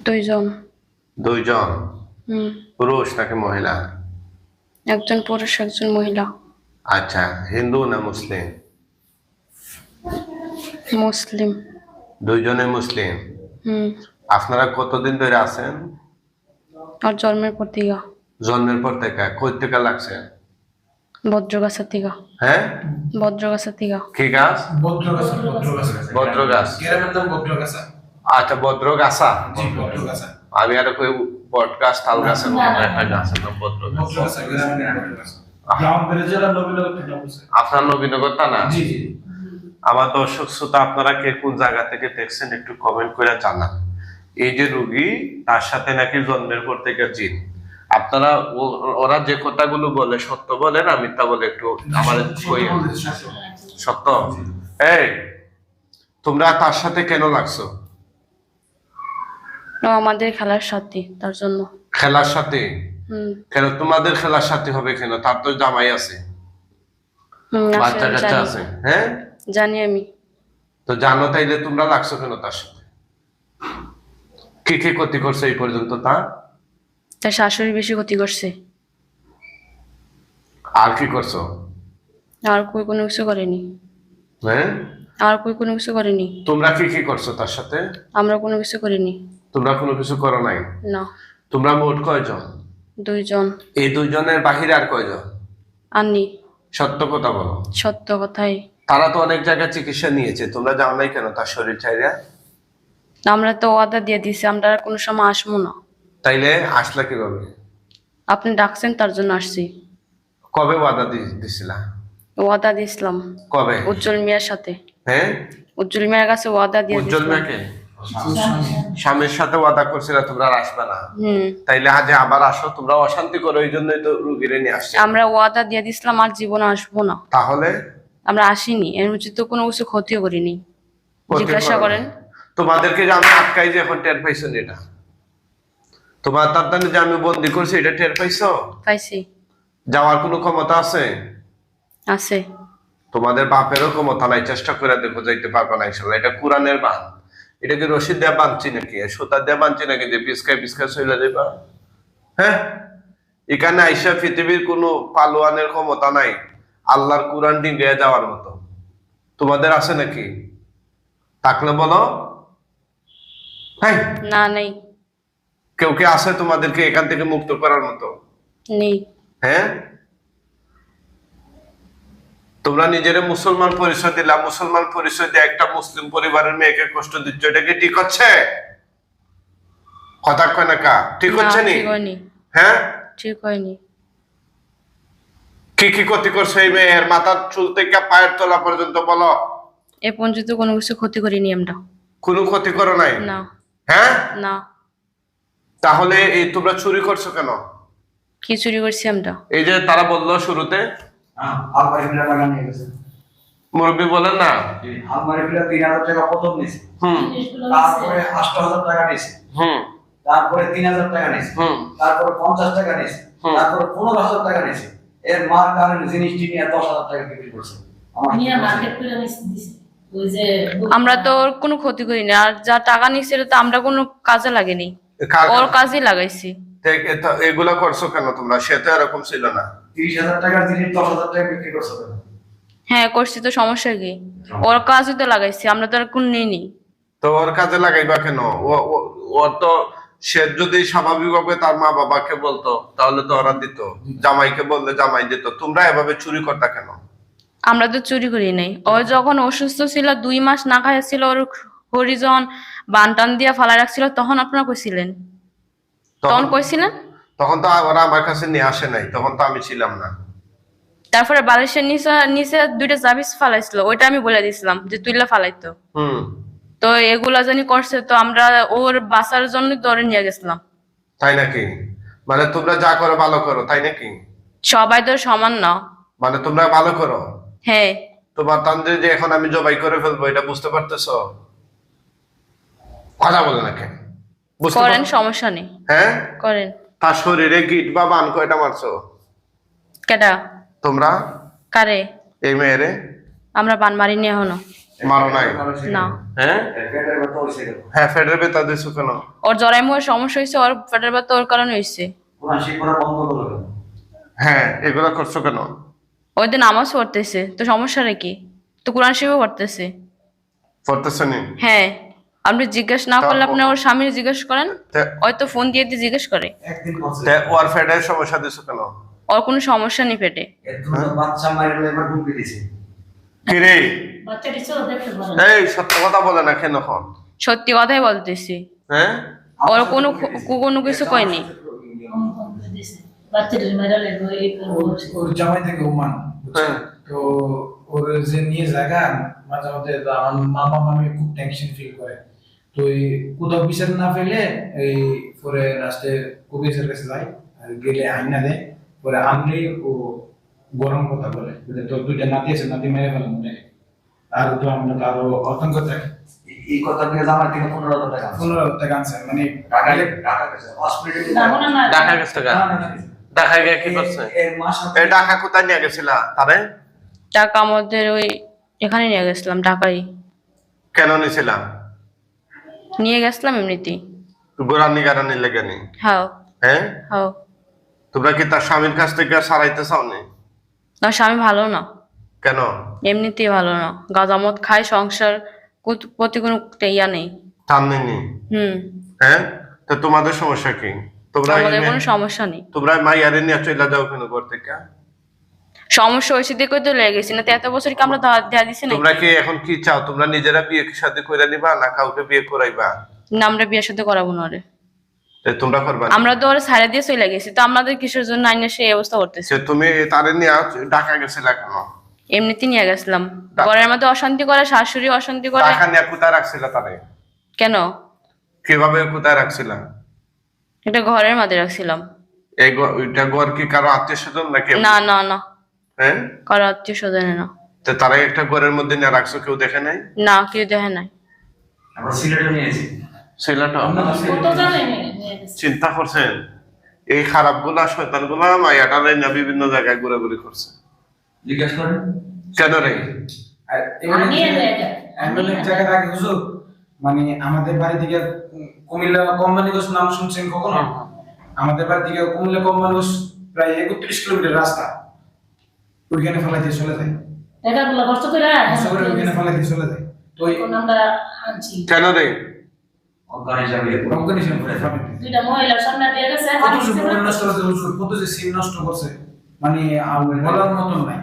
দুইজন। দুইজন? হুম। পুরুষ নাকি মহিলা? একজন পুরুষ একজন মহিলা। আচ্ছা, হিন্দু না মুসলিম? মুসলিম। দুইজনে মুসলিম? হুম। আপনারা কতদিন ধরে আছেন? আর জন্মের পর থেকে। জন্মের পর থেকে? কই থেকে লাগছে? বজ্রগাছা থেকে। হ্যাঁ, বজ্রগাছা থেকে। কি গাছ? বদ্রগাছা। বদ্রগাছ। গ্রামের নাম বদ্রগাছা। আচ্ছা, বদ্রগাছা। জি, বদ্রগাছা। আমি আর কই বট গাছ, তাল গাছের মতো একটা গাছের নাম বদ্রগাছ। বদ্রগাছা গ্রামের নাম বদ্রগাছা। গ্রাম জেলা নবীনগর থানা বলছে। আপনার নবীনগর থানা? জি জি। আমার দর্শক শ্রোতা, আপনারা কে কোন জায়গা থেকে দেখছেন একটু কমেন্ট করে জানান। এই যে রোগী, তার সাথে নাকি জন্মের পর থেকে জিন। আপনারা ওরা যে কথাগুলো বলে সত্য বলে না মিথ্যা বলে একটু আমাদের সত্য? এই, তোমরা তার সাথে কেন লাগছো? ও আমাদের খেলার সাথী, তার জন্য। খেলার সাথে? হুম। কেন তোমাদের খেলার সাথে হবে কেন? তার তো জামাই আছে, বাচ্চা কাচ্চা জানি। আছে। হ্যাঁ, জানি আমি। তো জানো, তাইলে তোমরা লাগছো কেন তার সাথে? কি কি ক্ষতি করছে এই পর্যন্ত তার? তার শাশুড়ি বেশি ক্ষতি করছে। আর কি করছো? আর কই কোনো কিছু করেনি। হ্যাঁ, আর কই কোনো কিছু করেনি। তোমরা কি কি করছো তার সাথে? আমরা কোনো কিছু করিনি। তোমরা কোনো কিছু করো নাই? না। তোমরা মোট কয়জন? দুইজন। এই দুইজনের বাহিরে আর কয়জন? আননি। সত্য কথা বলো। সত্য কথাই। তারা তো অনেক জায়গায় চিকিৎসা নিয়েছে, তোমরা যাও নাই কেন তার শরীর চাইরা? আমরা তো ওয়াদা দিয়ে দিছি আমরা আর কোনো সময় আসবো না। তাইলে আসলা কিভাবে? আপনি ডাকছেন তার জন্য আসছি। কবে ওয়াদা দিছিলা? ওয়াদা দিয়েছিলাম কবে? উজ্জ্বল মিয়ার সাথে। হ্যাঁ, উজ্জ্বল মিয়ার কাছে ওয়াদা দিয়ে উজ্জ্বল দিয়েছিলাম। মিয়াকে স্বামীর সাথে ওয়াদা করছিলা তোমরা আর আসবে না? হুম। তাইলে আজ আবার আসো, তোমরা অশান্তি করো, এই জন্যই তো রুগীরে নিয়ে আসছে। আমরা ওয়াদা দিয়ে দিয়েছিলাম আর জীবনে আসবো না। তাহলে আমরা আসিনি, এর মধ্যে তো কোনো কিছু ক্ষতিও করিনি। করতে জিজ্ঞাসা পারো না। করেন। তোমাদেরকে যে আমি আটকাই যে এখন টের পাইছো এটা? তোমার তার যে আমি বন্দি করছি এটা টের পাইছো? পাইছি। যাওয়ার কোনো ক্ষমতা আছে? আছে। তোমাদের বাপেরও ক্ষমতা নাই, চেষ্টা করে দেখো, যাইতে পারবে না ইনশাল্লাহ। এটা কোরআনের বান। এটা কি রশিদ দেয়া বানছি নাকি, সুতা দেয়া বানছি নাকি যে পিসকায় পিসকায় চলে যাবা? হ্যাঁ, এখানে আইসা পৃথিবীর কোনো পালোয়ানের ক্ষমতা নাই আল্লাহর কোরআন ডিঙ্গিয়ে যাওয়ার মতো। তোমাদের আছে নাকি? থাকলে বলো। হ্যাঁ, না, নেই। কেউ কে আছে তোমাদেরকে এখান থেকে মুক্ত করার মতো? নেই। হ্যাঁ, তোমরা নিজেরা মুসলমান পরিচয় দিলা, মুসলমান পরিচয় দিয়ে একটা মুসলিম পরিবারের মেয়েকে কষ্ট দিচ্ছ, এটা কি ঠিক হচ্ছে? কথা কয় না কা? ঠিক হচ্ছে নি? ঠিক হয়নি। হ্যাঁ, ঠিক হয়নি। কি কি ক্ষতি করছে এই মেয়ের? মাথার চুল থেকে পায়ের তলা পর্যন্ত বলো। এ পর্যন্ত কোনো কিছু ক্ষতি করিনি আমরা। কোনো ক্ষতি করো নাই? না। হ্যাঁ, না। তাহলে এই তোমরা চুরি করছো কেন? কি চুরি করছি আমরা? এই যে তারা বললো শুরুতে, আলমারি ফিলা টাকা নিয়ে গেছে। মুরব্বী বলেন না। আলমারি ফিলা 3000 টাকা প্রথম নিছে। হুম। তারপরে 8000 টাকা নিছে। হুম। তারপরে 3000 টাকা নিছে। হুম। তারপরে 50 টাকা নিছে। তারপরে 15000 টাকা নিছে। এর মার কারণে জিনিসটি নিয়ে 10000 টাকা বিক্রি করছে। নিয়ে মার্কেট করে দিছে। ওই যে আমরা তো ওর কোনো ক্ষতি করিনি, আর যা টাকা নিচ্ছে তো আমরা কোনো কাজে লাগেনি, ওর কাজে লাগাইছি। এগুলা করছো কেন তোমরা? সে তো এরকম ছিল না। 30000 টাকার জিনিস 10000 টাকা বিক্রি করছে। হ্যাঁ করছি, তো সমস্যা কি? ওর কাজে তো লাগাইছি, আমরা তো আর কোন নিইনি। তো ওর কাজে লাগাইবা কেন? ও তো, সে যদি স্বাভাবিকভাবে তার মা বাবাকে বলতো তাহলে তো ওরা দিত, জামাইকে বললে জামাই দিত। তোমরা এভাবে চুরি করতা কেন? আমরা তো চুরি করি নাই। ও যখন অসুস্থ ছিল 2 মাস না খাইছিল, ওর হরিজন বানটান দিয়া ফালা রাখছিল, তখন আপনারা কইছিলেন? তখন কইছিলেন? তখন তো ওরা আমার কাছে নিয়ে আসে নাই, তখন তো আমি ছিলাম না। তারপরে বালিশের নিচে নিচে 2টা জাবিস ফালাইছিল, ওইটা আমি বলে দিছিলাম যে তুইলা ফালাইতো। হুম। তো এগুলা জানি করছে, তো আমরা ওর বাঁচার জন্য ধরে নিয়ে গেছিলাম। তাই নাকি? মানে তোমরা যা করো ভালো করো, তাই নাকি? সবাই তো সমান না। মানে তোমরা ভালো করো? হ্যাঁ। তোমার তান্দ্রে যে এখন আমি জবাই করে ফেলবো, এটা বুঝতে পারতেছো? কথা বলে না কেন? করেন, সমস্যা নেই। হ্যাঁ, করেন। তার শরীরে গিট বা বান কয়টা মারছো কেডা? তোমরা? কারে? এই মেয়েরে? আমরা বান মারিনি এখনো। মারো নাই? না। হ্যাঁ পেটের ব্যথা হয়েছে কেন? হ্যাঁ ফেডের বেতা দিছো কেন? ওর জরায়ুর সমস্যা হয়েছে, ওর পেটের ব্যথা ওর কারণে হয়েছে। কোরআন শিক্ষা করা বন্ধ করলো কেন? হ্যাঁ এগুলা করছো কেন? ওই দিন নামাজ পড়তেছে, তো সমস্যা কি? তো কোরআন শরীফও পড়তেছে। পড়তেছো নি? হ্যাঁ, আপনি জিজ্ঞেস না করলে আপনি ওর স্বামীর জিজ্ঞেস করেন, তে- হয়তো ফোন দিয়ে দিয়ে জিজ্ঞেস করে। একদিন বলছে তে ওর ফেডের সমস্যা দিছো কেন? ওর কোনো সমস্যা নেই পেটে। একদম তো বাচ্চা মাইরে এবার ঢুকে দিছে। কিরে বাচ্চাটি চলো দেখতে পারে এই সত্য কথা বলে না কেন এখন? সত্যি কথাই বলতেছি, হ্যাঁ ওর কোনো কিছু কয়নি। বাচ্চাটি মেরা লেগো এই ওর জামাই থেকে ওমান, হ্যাঁ। তো ওর যে নিয়ে জায়গা মাঝে মধ্যে তো আমার মামা মামি খুব টেনশন ফিল করে, তো এই কোথাও বিচার না পেলে এই পরে লাস্টে কবিসের কাছে যায়, আর গেলে আইনা দেয়, পরে আনলেই ও গরম কথা বলে যে তোর দুইটা নাতি আছে, নাতি মেরে ফেলাম ওটাকে, আর তো আমরা তো আরো আতঙ্ক থাকে। এই কথা নিয়ে জামার থেকে 15,000 টাকা আনছে। 15 টাকা আনছে মানে টাকা টাকা গেছে হসপিটালে। না ঢাকা গেছে গা? ঢাকা গিয়ে কি করছে? এর মাস এই ঢাকা কোথায় নিয়ে গেছিলা তারে? টাকা আমাদের ওই এখানে নিয়ে গেছিলাম, ঢাকায় কেন নিছিলাম? নিয়ে গেছিলাম এমনিতেই। গোরানি গারানি লেগে নি? হ্যাঁ হ্যাঁ হ্যাঁ। তোমরা কি তার স্বামীর কাছ থেকে সারাইতে চাও নি? না, স্বামী ভালো না, কেন? এমনিতেই ভালো না, গাঁজামদ খায়, সংসার প্রতি কোনো ইয়া নেই। টান নেই? হুম, হ্যাঁ তো তোমাদের সমস্যা কি? তোমরা আমাদের কোনো সমস্যা নেই। তোমরা মাইয়ারে নিয়ে চলে যাও কেন ঘর থেকে? সমস্যা হয়েছে দেখে তো লেগে গেছি না, তো এত বছর কি আমরা দেয়া দিছি না? তোমরা কি এখন কি চাও? তোমরা নিজেরা বিয়ে শাদী করে নিবা না কাউকে বিয়ে করাইবা? না, আমরা বিয়ের সাথে করাবো না রে। তো তোমরা করবা না? আমরা তো ওরা ছাড়া দিয়ে চলে গেছি, তো আমাদের কিসের জন্য আইনে সেই অবস্থা করতেছে? যে তুমি তারে নিয়ে ঢাকা গেছিলা কেন? এমনিতে নিয়ে গেছিলাম, ঘরের মধ্যে অশান্তি করে, শাশুড়ি অশান্তি করে। ঢাকা নিয়ে কোথায় রাখছিলা তারে? কেন? কিভাবে কোথায় রাখছিলা? এটা ঘরের মধ্যে রাখছিলাম। ওইটা ঘর কি কারো আত্মীয় স্বজন নাকি? না না না, হ্যাঁ কারো আত্মীয় স্বজনে না। তো তারা একটা ঘরের মধ্যে নিয়ে রাখছো, কেউ দেখে নাই? না, কেউ দেখে নাই। আমরা সিলেটে নিয়েছি। ছেলেটা কত জানে নিয়ে গেছে চিন্তা করছেন? এই খারাপ গুলা শয়তান গুলা মাইয়াটা না বিভিন্ন জায়গায় ঘোরাঘুরি করছে। জিজ্ঞেস করেন কেন রে? আর এবারে আনিয়ে দেয় এটা। অ্যাম্বুলেন্স জায়গা আগে হুজুর, মানে আমাদের বাড়ি থেকে কুমিল্লা কোম্পানিগঞ্জ নাম শুনছেন কখনো? আমাদের বাড়ি থেকে কুমিল্লা কোম্পানিগঞ্জ প্রায় 31 কিলোমিটার রাস্তা, ওইখানে ফেলাই দিয়ে চলে যায়, এটা গুলো কষ্ট করে সবাই ওইখানে ফেলাই দিয়ে চলে যায়। তো ওই এখন আমরা আনছি কেন রে? অজ্ঞান হিসাবে অর্গানাইজেশন করে ফেলাই দিয়ে দুইটা মহিলা সামনে দিয়ে গেছে কত যে মোবাইল নষ্ট করছে হুজুর, কত যে সিম নষ্ট করছে, মানে বলার মতন নাই।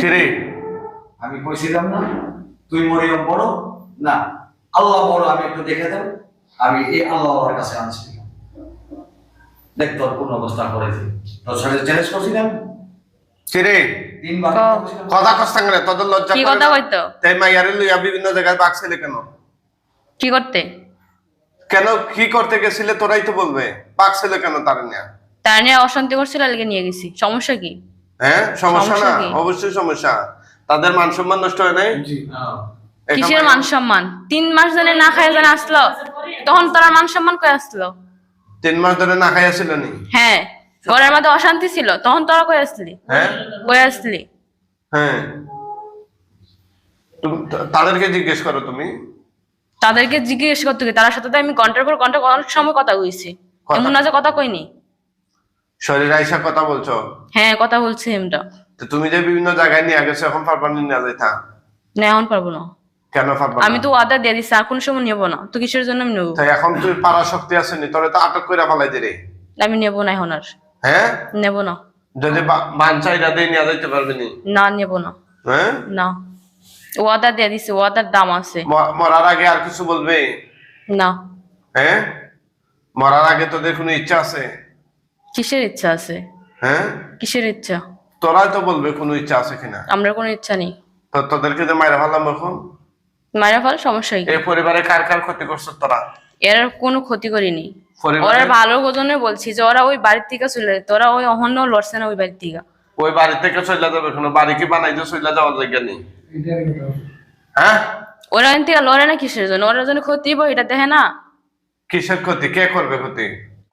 কি রে? আমি কইছিলাম না তুই মরিয়ম বড় না আল্লাহ বড়, আমি একটু দেখে দেব। আমি এই আল্লাহর কাছে আনছি, দেখ তোর কোন অবস্থা করেছি। তোর সাথে চ্যালেঞ্জ করছিলাম কি রে? 3 বার ক- করছিলাম। কথা কষ্ট করে তোদের লজ্জা কি করে কথা না? কইতো? তাই মাইয়ারে লইয়া বিভিন্ন জায়গায় বাকছিলে কেন? কি করতে? কেন কি করতে গেছিলে তোরাই তো বলবে। বাকছিলে কেন তার নিয়ে? তার নিয়ে অশান্তি করছিল, লেগে নিয়ে গেছি। সমস্যা কি? হ্যাঁ সমস্যা না? সমস্যা কি? অবশ্যই সমস্যা। তাদের মান সম্মান নষ্ট হয় নাই? জি একটা কিসের মাইয়া- মান সম্মান? 3 মাস ধরে না খায় জানা আসলো, তখন তার মান সম্মান কই আসলো? 3 মাস ধরে না খাইয়াছিল নি? হ্যাঁ, ঘরের মধ্যে অশান্তি ছিল, তখন তোরা কই আসলি? হ্যাঁ কই আসলি? হ্যাঁ তাদেরকে জিজ্ঞেস করো তুমি। তাদেরকে জিজ্ঞেস করতে কি? তার সাথে তো আমি ঘন্টার পর ঘন্টা অনেক সময় কথা কইছি, কথা- এমন না যে কথা কইনি। শরীর আইসা কথা বলছো? হ্যাঁ, কথা বলছি এমটা। তো তুমি যে বিভিন্ন জায়গায় নিয়ে গেছো, এখন পারবা নি না যাইতা? না, এখন পারবো না। কেন পারবা আমি না? তো অর্ডার দিয়ে দিচ্ছি, আর কোন সময় নেবো না। তো কিসের জন্য আমি নেবো? তাই এখন তুই পারা শক্তি আছে নি? তোরে তো আটক করে ফেলাই দিরে। আমি নেবো না এখন আর, হ্যাঁ নেবো না। যদি বান চাইরা দিয়ে নিয়ে যাইতে পারবে নি? না, নেবো না। হ্যাঁ না, অর্ডার দিয়ে দিচ্ছি, অর্ডার দাম আছে। মরার আগে আর কিছু বলবে? না। হ্যাঁ মরার আগে তোদের কোনো ইচ্ছা আছে? কিসের ইচ্ছা আছে? হ্যাঁ কিসের ইচ্ছা? তোরাই তো বলবে কোনো ইচ্ছা আছে কিনা। আমরা কোনো ইচ্ছা নেই। তো তোদেরকে যে মাইরা ফেললাম এখন, মারা ফেল, সমস্যা কি? এই পরিবারে কার কার ক্ষতি করছো তোরা? এর কোনো ক্ষতি করিনি। পরিবারে ওরা ভালো জন্য বলছি যে ওরা ওই বাড়ির থেকে চলে যায়, তোরা ওই অহন্য লড়ছে না ওই বাড়ির থেকে। ওই বাড়ি থেকে চলে যাবে, কোনো বাড়ি কি বানাই দিয়ে চলে যাওয়ার জায়গা নেই? এটার কথা। হ্যাঁ ওরা এখান থেকে লড়ে না কিসের জন্য? ওরা জন্য ক্ষতি হইব, এটা দেখে না। কিসের ক্ষতি? কে করবে ক্ষতি?